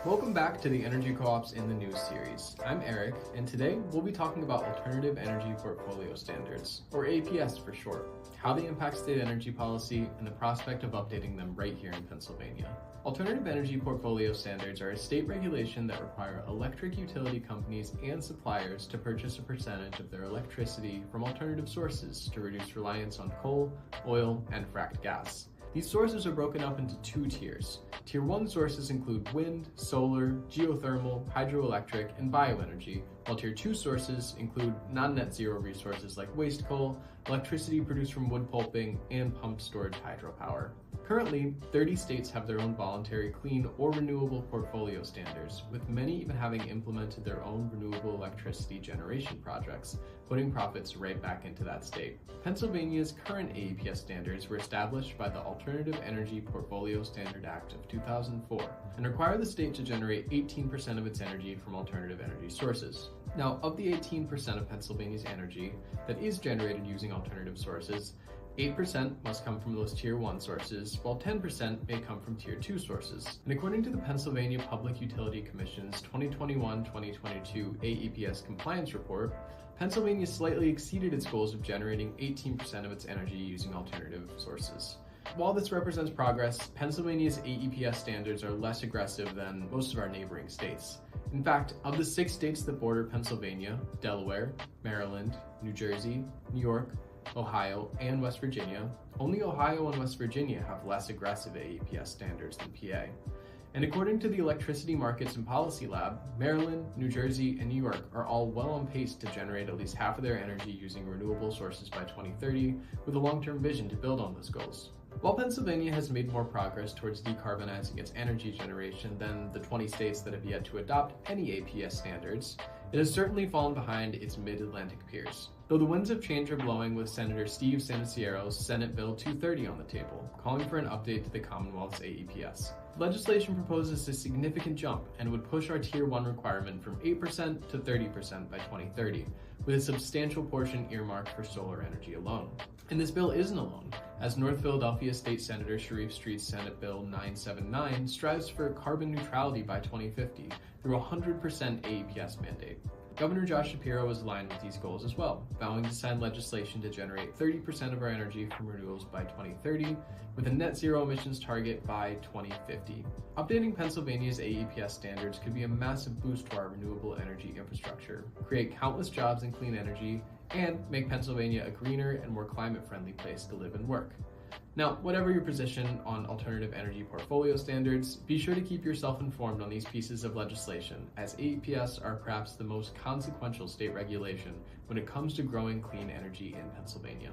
Welcome back to the Energy Co-ops in the News series. I'm Eric, and today we'll be talking about Alternative Energy Portfolio Standards, or AEPS for short, how they impact state energy policy, and the prospect of updating them right here in Pennsylvania. Alternative Energy Portfolio Standards are a state regulation that require electric utility companies and suppliers to purchase a percentage of their electricity from alternative sources to reduce reliance on coal, oil, and fracked gas. These sources are broken up into two tiers. Tier 1 sources include wind, solar, geothermal, hydroelectric, and bioenergy, while Tier 2 sources include non-net zero resources like waste coal, electricity produced from wood pulping, and pumped storage hydropower. Currently, 30 states have their own voluntary clean or renewable portfolio standards, with many even having implemented their own renewable electricity generation projects, putting profits right back into that state. Pennsylvania's current AEPS standards were established by the Alternative Energy Portfolio Standard Act of 2004 and require the state to generate 18% of its energy from alternative energy sources. Now, of the 18% of Pennsylvania's energy that is generated using alternative sources, 8% must come from those Tier 1 sources, while 10% may come from Tier 2 sources. And according to the Pennsylvania Public Utility Commission's 2021-2022 AEPS compliance report, Pennsylvania slightly exceeded its goals of generating 18% of its energy using alternative sources. While this represents progress, Pennsylvania's AEPS standards are less aggressive than most of our neighboring states. In fact, of the 6 states that border Pennsylvania, Delaware, Maryland, New Jersey, New York, Ohio, and West Virginia, only Ohio and West Virginia have less aggressive AEPS standards than PA. And according to the Electricity Markets and Policy Lab, Maryland, New Jersey, and New York are all well on pace to generate at least half of their energy using renewable sources by 2030, with a long-term vision to build on those goals. While Pennsylvania has made more progress towards decarbonizing its energy generation than the 20 states that have yet to adopt any AEPS standards, it has certainly fallen behind its mid-Atlantic peers. Though the winds of change are blowing with Senator Steve Sanaciero's Senate Bill 230 on the table, calling for an update to the Commonwealth's AEPS. Legislation proposes a significant jump and would push our Tier 1 requirement from 8% to 30% by 2030, with a substantial portion earmarked for solar energy alone. And this bill isn't alone, as North Philadelphia State Senator Sharif Street's Senate Bill 979 strives for carbon neutrality by 2050 through a 100% AEPS mandate. Governor Josh Shapiro is aligned with these goals as well, vowing to sign legislation to generate 30% of our energy from renewables by 2030, with a net zero emissions target by 2050. Updating Pennsylvania's AEPS standards could be a massive boost to our renewable energy infrastructure, create countless jobs in clean energy, and make Pennsylvania a greener and more climate-friendly place to live and work. Now, whatever your position on alternative energy portfolio standards, be sure to keep yourself informed on these pieces of legislation, as AEPS are perhaps the most consequential state regulation when it comes to growing clean energy in Pennsylvania.